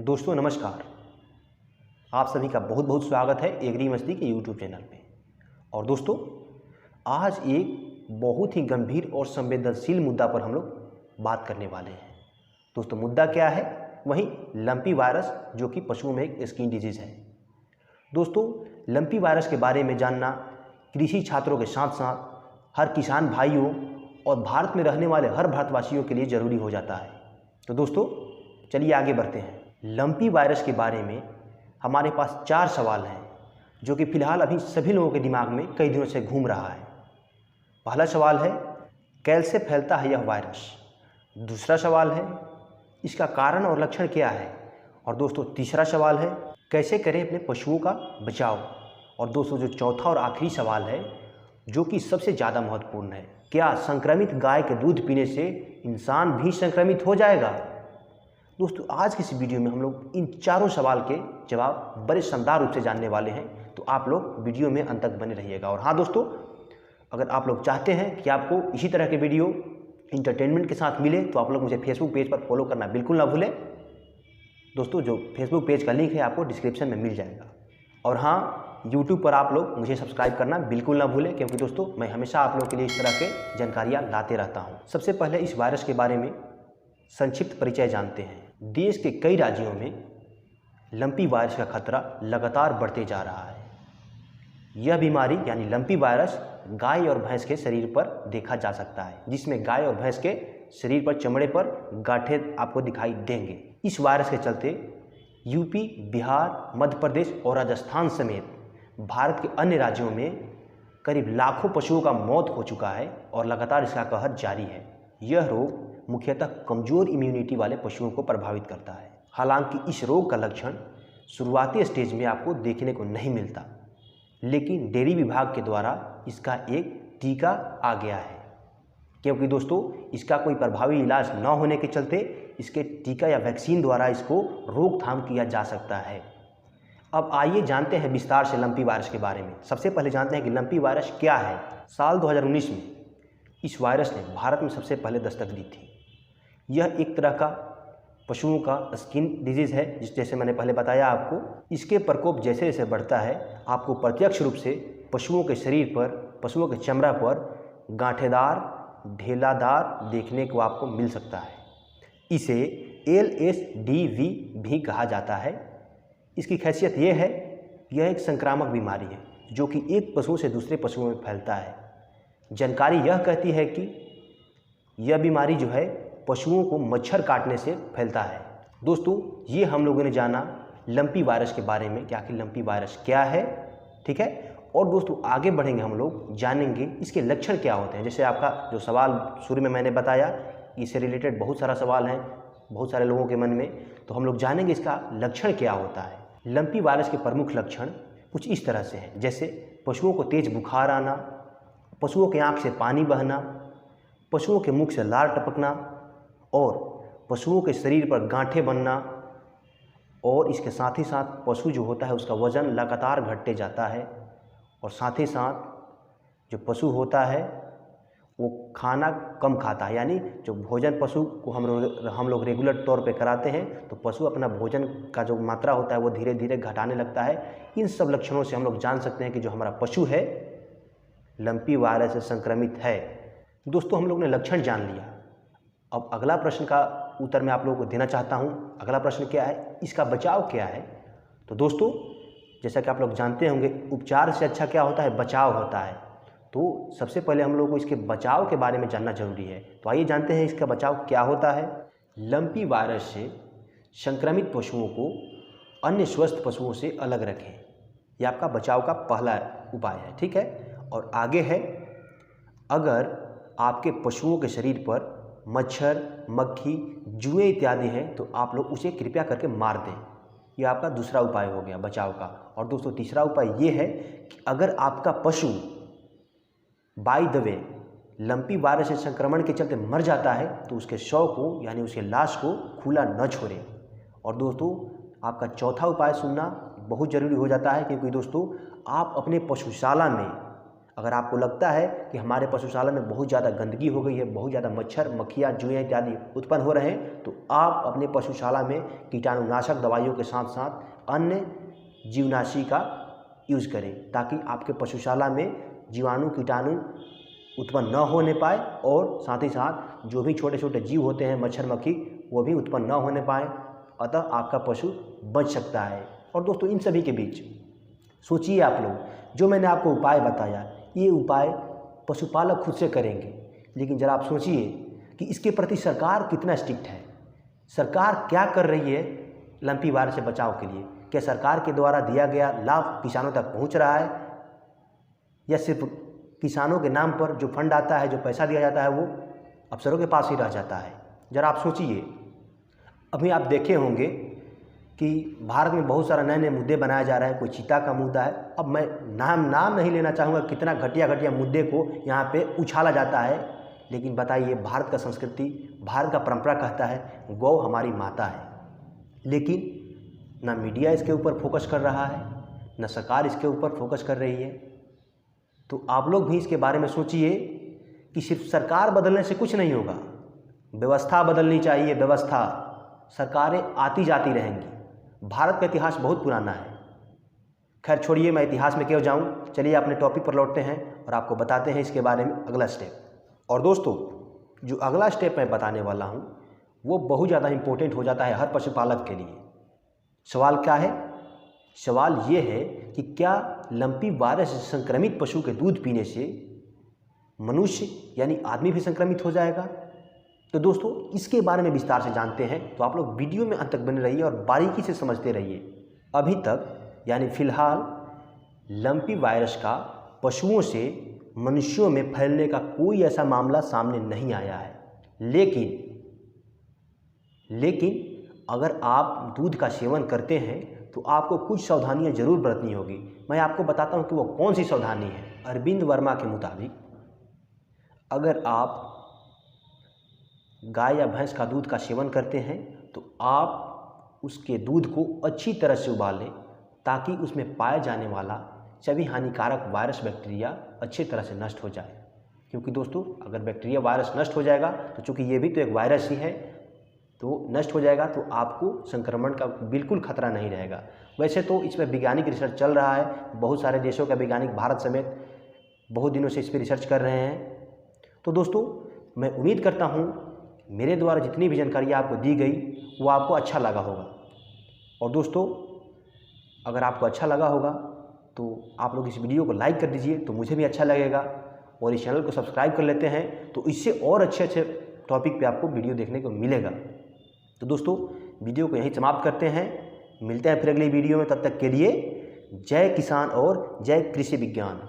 दोस्तों नमस्कार। आप सभी का बहुत बहुत स्वागत है एग्री मस्ती के यूट्यूब चैनल पे। और दोस्तों आज एक बहुत ही गंभीर और संवेदनशील मुद्दा पर हम लोग बात करने वाले हैं। दोस्तों मुद्दा क्या है? वही लंपी वायरस, जो कि पशुओं में एक स्किन डिजीज़ है। दोस्तों लंपी वायरस के बारे में जानना कृषि छात्रों के साथ साथ हर किसान भाइयों और भारत में रहने वाले हर भारतवासियों के लिए ज़रूरी हो जाता है। तो दोस्तों चलिए आगे बढ़ते हैं। लंपी वायरस के बारे में हमारे पास 4 सवाल हैं जो कि फ़िलहाल अभी सभी लोगों के दिमाग में कई दिनों से घूम रहा है। पहला सवाल है, कैसे फैलता है यह वायरस? दूसरा सवाल है, इसका कारण और लक्षण क्या है? और दोस्तों तीसरा सवाल है, कैसे करें अपने पशुओं का बचाव? और दोस्तों जो चौथा और आखिरी सवाल है, जो कि सबसे ज़्यादा महत्वपूर्ण है, क्या संक्रमित गाय के दूध पीने से इंसान भी संक्रमित हो जाएगा? दोस्तों आज की इस वीडियो में हम लोग इन चारों सवाल के जवाब बड़े शानदार रूप से जानने वाले हैं, तो आप लोग वीडियो में अंत तक बने रहिएगा। और हाँ दोस्तों, अगर आप लोग चाहते हैं कि आपको इसी तरह के वीडियो इंटरटेनमेंट के साथ मिले तो आप लोग मुझे फेसबुक पेज पर फॉलो करना बिल्कुल ना भूलें। दोस्तों जो फेसबुक पेज का लिंक है आपको डिस्क्रिप्शन में मिल जाएगा। और हाँ, यूट्यूब पर आप लोग मुझे सब्सक्राइब करना बिल्कुल ना भूलें, क्योंकि दोस्तों मैं हमेशा आप लोगों के लिए इस तरह के जानकारियाँ लाते रहता हूँ। सबसे पहले इस वायरस के बारे में संक्षिप्त परिचय जानते हैं। देश के कई राज्यों में लंपी वायरस का खतरा लगातार बढ़ते जा रहा है। यह बीमारी यानी लंपी वायरस गाय और भैंस के शरीर पर देखा जा सकता है, जिसमें गाय और भैंस के शरीर पर चमड़े पर गांठें आपको दिखाई देंगे। इस वायरस के चलते यूपी, बिहार, मध्य प्रदेश और राजस्थान समेत भारत के अन्य राज्यों में करीब लाखों पशुओं का मौत हो चुका है और लगातार इसका कहर जारी है। यह रोग मुख्यतः कमज़ोर इम्यूनिटी वाले पशुओं को प्रभावित करता है। हालांकि इस रोग का लक्षण शुरुआती स्टेज में आपको देखने को नहीं मिलता, लेकिन डेयरी विभाग के द्वारा इसका एक टीका आ गया है, क्योंकि दोस्तों इसका कोई प्रभावी इलाज न होने के चलते इसके टीका या वैक्सीन द्वारा इसको रोकथाम किया जा सकता है। अब आइए जानते हैं विस्तार से लंपी वायरस के बारे में। सबसे पहले जानते हैं कि लंपी वायरस क्या है। साल 2019 में इस वायरस ने भारत में सबसे पहले दस्तक दी थी। यह एक तरह का पशुओं का स्किन डिजीज़ है, जैसे मैंने पहले बताया आपको। इसके प्रकोप जैसे जैसे बढ़ता है आपको प्रत्यक्ष रूप से पशुओं के शरीर पर, पशुओं के चमड़ा पर गांठेदार, ढेलादार देखने को आपको मिल सकता है। इसे LSDV भी कहा जाता है। इसकी खैसियत यह है, यह एक संक्रामक बीमारी है जो कि एक पशु से दूसरे पशुओं में फैलता है। जानकारी यह कहती है कि यह बीमारी जो है पशुओं को मच्छर काटने से फैलता है। दोस्तों ये हम लोगों ने जाना लंपी वायरस के बारे में कि आखिर लंपी वायरस क्या है, ठीक है। और दोस्तों आगे बढ़ेंगे, हम लोग जानेंगे इसके लक्षण क्या होते हैं। जैसे आपका जो सवाल शुरू में मैंने बताया, इससे रिलेटेड बहुत सारा सवाल है बहुत सारे लोगों के मन में, तो हम लोग जानेंगे इसका लक्षण क्या होता है। लंपी वायरस के प्रमुख लक्षण कुछ इस तरह से हैं, जैसे पशुओं को तेज बुखार आना, पशुओं के आँख से पानी बहना, पशुओं के मुख से लार टपकना और पशुओं के शरीर पर गांठें बनना। और इसके साथ ही साथ पशु जो होता है उसका वज़न लगातार घटते जाता है। और साथ ही साथ जो पशु होता है वो खाना कम खाता है, यानी जो भोजन पशु को हम लोग रेगुलर तौर पे कराते हैं तो पशु अपना भोजन का जो मात्रा होता है वो धीरे धीरे घटाने लगता है। इन सब लक्षणों से हम लोग जान सकते हैं कि जो हमारा पशु है लंपी वायरस से संक्रमित है। दोस्तों हम लोग ने लक्षण जान लिया। अब अगला प्रश्न का उत्तर मैं आप लोगों को देना चाहता हूँ। अगला प्रश्न क्या है, इसका बचाव क्या है? तो दोस्तों जैसा कि आप लोग जानते होंगे, उपचार से अच्छा क्या होता है, बचाव होता है। तो सबसे पहले हम लोग को इसके बचाव के बारे में जानना जरूरी है। तो आइए जानते हैं इसका बचाव क्या होता है। लंपी वायरस से संक्रमित पशुओं को अन्य स्वस्थ पशुओं से अलग रखें, यह आपका बचाव का पहला उपाय है, ठीक है। और आगे है, अगर आपके पशुओं के शरीर पर मच्छर, मक्खी, जुएं इत्यादि हैं तो आप लोग उसे कृपया करके मार दें। यह आपका दूसरा उपाय हो गया बचाव का। और दोस्तों तीसरा उपाय ये है कि अगर आपका पशु by the way lumpy virus से संक्रमण के चलते मर जाता है तो उसके शव को यानी उसके लाश को खुला न छोड़ें। और दोस्तों आपका चौथा उपाय सुनना बहुत ज़रूरी हो जाता है, क्योंकि दोस्तों आप अपने पशुशाला में अगर आपको लगता है कि हमारे पशुशाला में बहुत ज़्यादा गंदगी हो गई है, बहुत ज़्यादा मच्छर, मक्खियाँ, चूहे इत्यादि उत्पन्न हो रहे हैं, तो आप अपने पशुशाला में कीटाणुनाशक दवाइयों के साथ साथ अन्य जीवनाशी का यूज़ करें, ताकि आपके पशुशाला में जीवाणु, कीटाणु उत्पन्न न होने पाए और साथ ही साथ जो भी छोटे छोटे जीव होते हैं, मच्छर, मक्खी, वो भी उत्पन्न न होने पाए। अतः आपका पशु बच सकता है। और दोस्तों, इन सभी के बीच सोचिए आप लोग, जो मैंने आपको उपाय बताया, ये उपाय पशुपालक खुद से करेंगे, लेकिन जरा आप सोचिए कि इसके प्रति सरकार कितना स्ट्रिक्ट है। सरकार क्या कर रही है लंपी वायरस से बचाव के लिए? क्या सरकार के द्वारा दिया गया लाभ किसानों तक पहुंच रहा है, या सिर्फ किसानों के नाम पर जो फंड आता है, जो पैसा दिया जाता है, वो अफसरों के पास ही रह जाता है? जरा आप सोचिए। अभी आप देखे होंगे कि भारत में बहुत सारा नए नए मुद्दे बनाया जा रहा है। कोई चीता का मुद्दा है। अब मैं नाम नहीं लेना चाहूँगा, कितना घटिया मुद्दे को यहाँ पे उछाला जाता है। लेकिन बताइए, भारत का संस्कृति, भारत का परंपरा कहता है गौ हमारी माता है, लेकिन ना मीडिया इसके ऊपर फोकस कर रहा है, ना सरकार इसके ऊपर फोकस कर रही है। तो आप लोग भी इसके बारे में सोचिए कि सिर्फ सरकार बदलने से कुछ नहीं होगा, व्यवस्था बदलनी चाहिए। व्यवस्था, सरकारें आती जाती रहेंगी। भारत का इतिहास बहुत पुराना है। खैर छोड़िए, मैं इतिहास में क्यों जाऊं, चलिए अपने टॉपिक पर लौटते हैं और आपको बताते हैं इसके बारे में अगला स्टेप। और दोस्तों, जो अगला स्टेप मैं बताने वाला हूं, वो बहुत ज़्यादा इम्पोर्टेंट हो जाता है हर पशुपालक के लिए। सवाल क्या है? सवाल ये है कि क्या लंपी वायरस से संक्रमित पशु के दूध पीने से मनुष्य यानी आदमी भी संक्रमित हो जाएगा? तो दोस्तों, इसके बारे में विस्तार से जानते हैं, तो आप लोग वीडियो में अंत तक बने रहिए और बारीकी से समझते रहिए। अभी तक यानी फिलहाल लंपी वायरस का पशुओं से मनुष्यों में फैलने का कोई ऐसा मामला सामने नहीं आया है। लेकिन अगर आप दूध का सेवन करते हैं तो आपको कुछ सावधानियां जरूर बरतनी होगी। मैं आपको बताता हूं कि वो कौन सी सावधानी है। अरविंद वर्मा के मुताबिक, अगर आप गाय या भैंस का दूध का सेवन करते हैं तो आप उसके दूध को अच्छी तरह से उबालें, ताकि उसमें पाया जाने वाला सभी हानिकारक वायरस, बैक्टीरिया अच्छी तरह से नष्ट हो जाए। क्योंकि दोस्तों, अगर बैक्टीरिया, वायरस नष्ट हो जाएगा तो चूँकि ये भी तो एक वायरस ही है, तो नष्ट हो जाएगा तो आपको संक्रमण का बिल्कुल खतरा नहीं रहेगा। वैसे तो इस पर वैज्ञानिक रिसर्च चल रहा है, बहुत सारे देशों का वैज्ञानिक भारत समेत बहुत दिनों से इस पर रिसर्च कर रहे हैं। तो दोस्तों, मैं उम्मीद करता हूँ मेरे द्वारा जितनी भी जानकारी आपको दी गई वो आपको अच्छा लगा होगा। और दोस्तों, अगर आपको अच्छा लगा होगा तो आप लोग इस वीडियो को लाइक कर दीजिए, तो मुझे भी अच्छा लगेगा। और इस चैनल को सब्सक्राइब कर लेते हैं, तो इससे और अच्छे टॉपिक पे आपको वीडियो देखने को मिलेगा। तो दोस्तों, वीडियो को यहीं समाप्त करते हैं। मिलते हैं फिर अगली वीडियो में। तब तक के लिए जय किसान और जय कृषि विज्ञान।